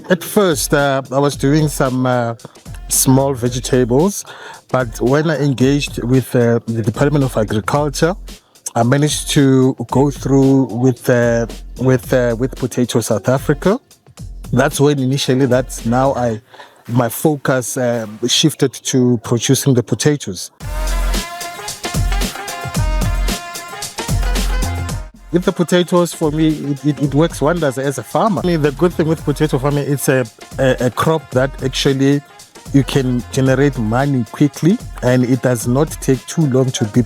At first, I was doing some small vegetables, but when I engaged with the Department of Agriculture, I managed to go through with Potato South Africa. That's when initially, my focus shifted to producing the potatoes. With the potatoes, for me, it works wonders as a farmer. I mean, the good thing with potato farming, it's a crop that actually you can generate money quickly, and it does not take too long to be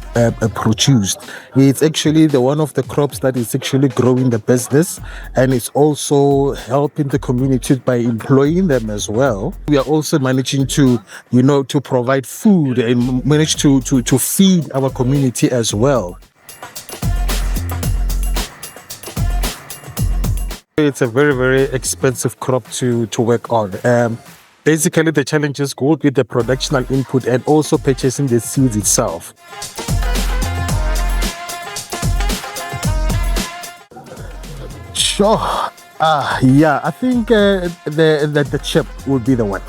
produced. It's actually one of the crops that is actually growing the business, and it's also helping the community by employing them as well. We are also managing to, to provide food and manage to feed our community as well. It's a very, very expensive crop to work on. Basically, the challenges go with the productional input and also purchasing the seeds itself. Sure. I think the chip would be the one.